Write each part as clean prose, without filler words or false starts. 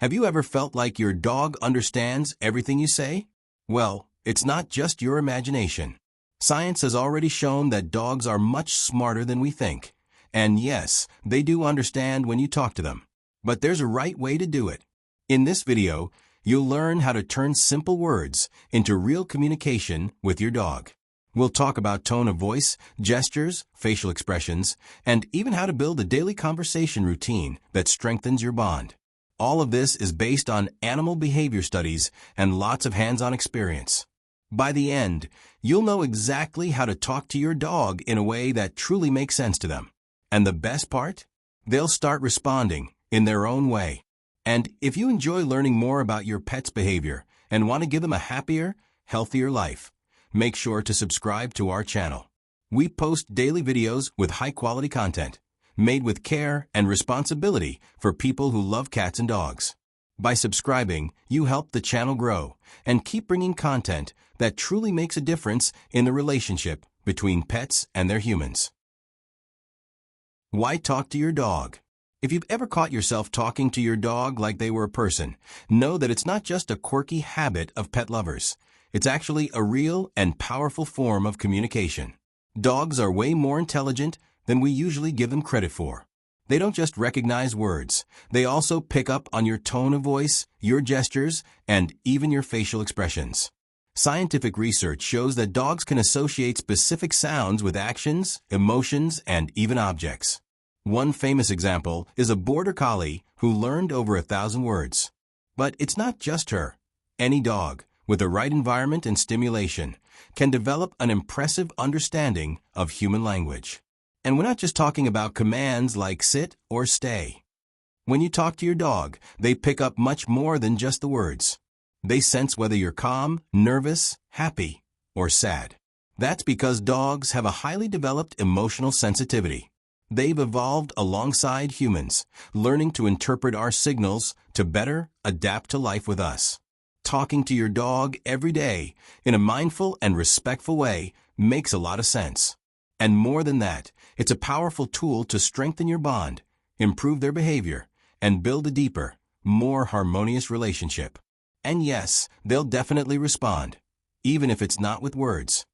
Have you ever felt like your dog understands everything you say? Well, it's not just your imagination. Science has already shown that dogs are much smarter than we think. And yes, they do understand when you talk to them. But there's a right way to do it. In this video, you'll learn how to turn simple words into real communication with your dog. We'll talk about tone of voice, gestures, facial expressions, and even how to build a daily conversation routine that strengthens your bond. All of this is based on animal behavior studies and lots of hands-on experience. By the end, you'll know exactly how to talk to your dog in a way that truly makes sense to them. And the best part? They'll start responding in their own way. And if you enjoy learning more about your pet's behavior and want to give them a happier, healthier life, make sure to subscribe to our channel. We post daily videos with high-quality content, made with care and responsibility for people who love cats and dogs. By subscribing, you help the channel grow and keep bringing content that truly makes a difference in the relationship between pets and their humans. Why talk to your dog? If you've ever caught yourself talking to your dog like they were a person, know that it's not just a quirky habit of pet lovers. It's actually a real and powerful form of communication. Dogs are way more intelligent than we usually give them credit for. They don't just recognize words. They also pick up on your tone of voice, your gestures, and even your facial expressions. Scientific research shows that dogs can associate specific sounds with actions, emotions, and even objects. One famous example is a border collie who learned over 1,000 words. But it's not just her. Any dog, with the right environment and stimulation, can develop an impressive understanding of human language. And we're not just talking about commands like sit or stay. When you talk to your dog, they pick up much more than just the words. They sense whether you're calm, nervous, happy, or sad. That's because dogs have a highly developed emotional sensitivity. They've evolved alongside humans, learning to interpret our signals to better adapt to life with us. Talking to your dog every day in a mindful and respectful way makes a lot of sense. And more than that, it's a powerful tool to strengthen your bond, improve their behavior, and build a deeper, more harmonious relationship. And yes, they'll definitely respond, even if it's not with words.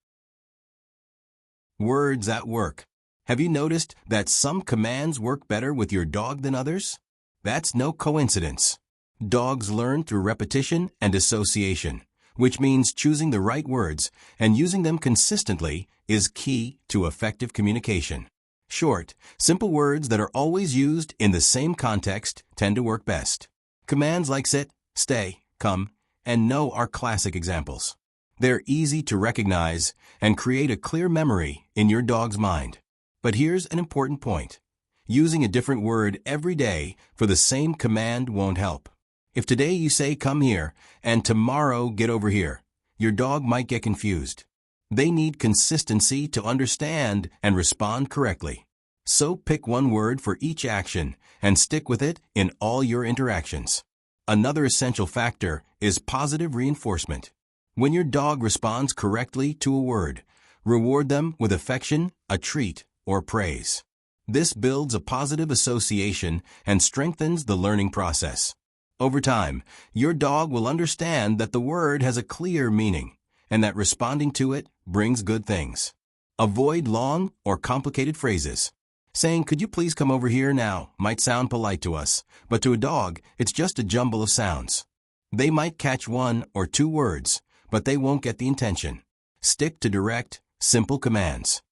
Words at work. Have you noticed that some commands work better with your dog than others? That's no coincidence. Dogs learn through repetition and association, which means choosing the right words and using them consistently is key to effective communication. Short, simple words that are always used in the same context tend to work best. Commands like sit, stay, come, and no are classic examples. They're easy to recognize and create a clear memory in your dog's mind. But here's an important point. Using a different word every day for the same command won't help. If today you say come here and tomorrow get over here, your dog might get confused. They need consistency to understand and respond correctly. So pick one word for each action and stick with it in all your interactions. Another essential factor is positive reinforcement. When your dog responds correctly to a word, reward them with affection, a treat, or praise. This builds a positive association and strengthens the learning process. Over time, your dog will understand that the word has a clear meaning and that responding to it brings good things. Avoid long or complicated phrases. Saying, "Could you please come over here now?" might sound polite to us, but to a dog, it's just a jumble of sounds. They might catch one or two words, but they won't get the intention. Stick to direct, simple commands.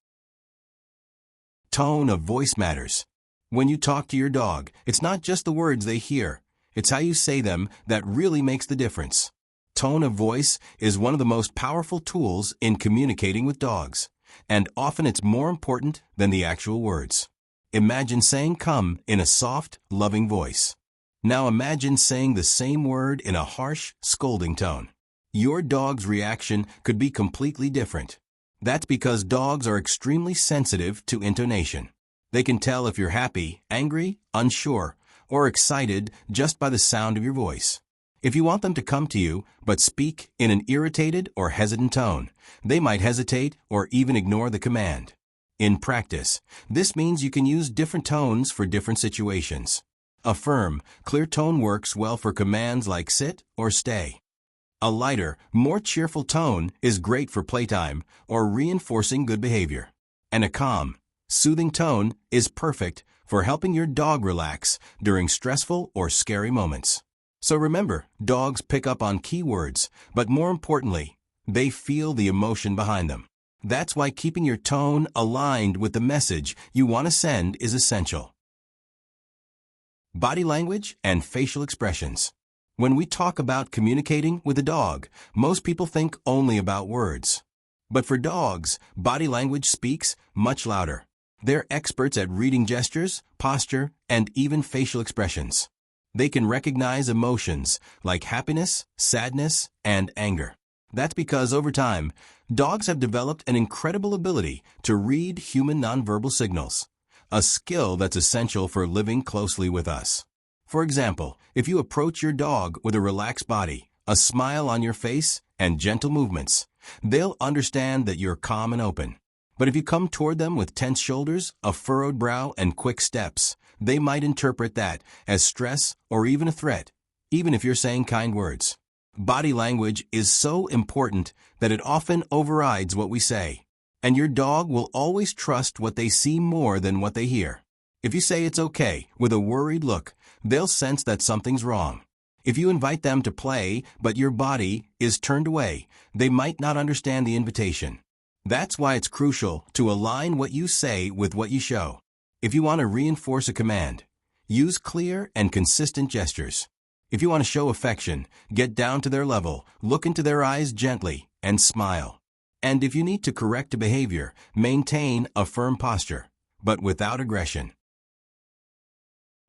Tone of voice matters. When you talk to your dog, it's not just the words they hear. It's how you say them that really makes the difference. Tone of voice is one of the most powerful tools in communicating with dogs, and often it's more important than the actual words. Imagine saying come in a soft, loving voice. Now imagine saying the same word in a harsh, scolding tone. Your dog's reaction could be completely different. That's because dogs are extremely sensitive to intonation. They can tell if you're happy, angry, unsure, or excited just by the sound of your voice. If you want them to come to you but speak in an irritated or hesitant tone, they might hesitate or even ignore the command. In practice, this means you can use different tones for different situations. A firm, clear tone works well for commands like sit or stay. A lighter, more cheerful tone is great for playtime or reinforcing good behavior. And a calm, soothing tone is perfect for helping your dog relax during stressful or scary moments. So remember, dogs pick up on key words, but more importantly, they feel the emotion behind them. That's why keeping your tone aligned with the message you want to send is essential. Body language and facial expressions. When we talk about communicating with a dog, most people think only about words. But for dogs, body language speaks much louder. They're experts at reading gestures, posture, and even facial expressions. They can recognize emotions like happiness, sadness, and anger. That's because over time, dogs have developed an incredible ability to read human nonverbal signals, a skill that's essential for living closely with us. For example, if you approach your dog with a relaxed body, a smile on your face, and gentle movements, they'll understand that you're calm and open. But if you come toward them with tense shoulders, a furrowed brow, and quick steps, they might interpret that as stress or even a threat, even if you're saying kind words. Body language is so important that it often overrides what we say, and your dog will always trust what they see more than what they hear. If you say it's okay with a worried look, they'll sense that something's wrong. If you invite them to play, but your body is turned away, they might not understand the invitation. That's why it's crucial to align what you say with what you show. If you want to reinforce a command, use clear and consistent gestures. If you want to show affection, get down to their level, look into their eyes gently, and smile. And if you need to correct a behavior, maintain a firm posture, but without aggression.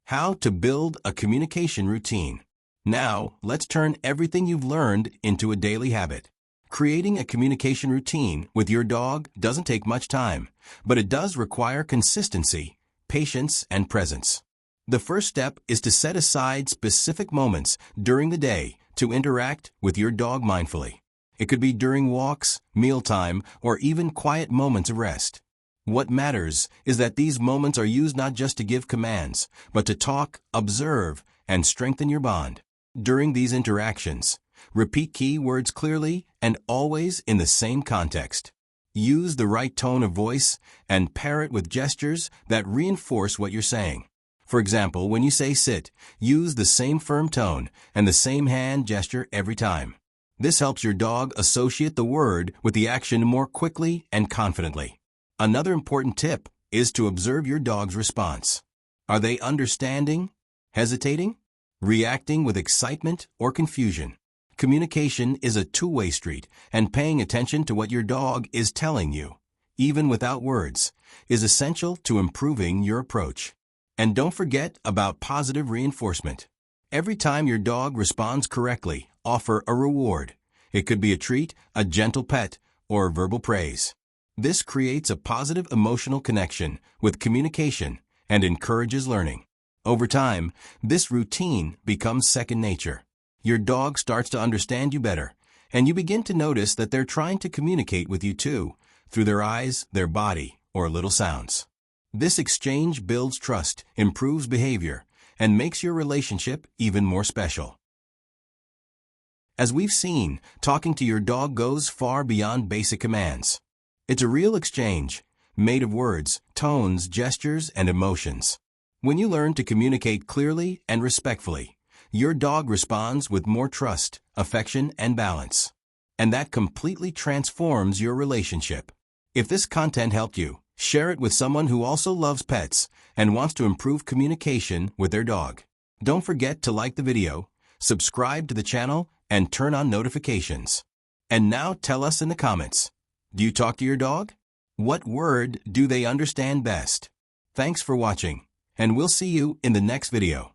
How to build a communication routine. Now, let's turn everything you've learned into a daily habit. Creating a communication routine with your dog doesn't take much time, but it does require consistency, patience, and presence. The first step is to set aside specific moments during the day to interact with your dog mindfully. It could be during walks, mealtime, or even quiet moments of rest. What matters is that these moments are used not just to give commands, but to talk, observe, and strengthen your bond. During these interactions, repeat key words clearly and always in the same context. Use the right tone of voice and pair it with gestures that reinforce what you're saying. For example, when you say sit, use the same firm tone and the same hand gesture every time. This helps your dog associate the word with the action more quickly and confidently. Another important tip is to observe your dog's response. Are they understanding, hesitating, reacting with excitement or confusion? Communication is a two-way street, and paying attention to what your dog is telling you, even without words, is essential to improving your approach. And don't forget about positive reinforcement. Every time your dog responds correctly, offer a reward. It could be a treat, a gentle pet, or verbal praise. This creates a positive emotional connection with communication and encourages learning. Over time, this routine becomes second nature. Your dog starts to understand you better, and you begin to notice that they're trying to communicate with you too, through their eyes, their body, or little sounds. This exchange builds trust, improves behavior, and makes your relationship even more special. As we've seen, talking to your dog goes far beyond basic commands. It's a real exchange, made of words, tones, gestures, and emotions. When you learn to communicate clearly and respectfully, your dog responds with more trust, affection, and balance. And that completely transforms your relationship. If this content helped you, share it with someone who also loves pets and wants to improve communication with their dog. Don't forget to like the video, subscribe to the channel, and turn on notifications. And now tell us in the comments, do you talk to your dog? What word do they understand best? Thanks for watching, and we'll see you in the next video.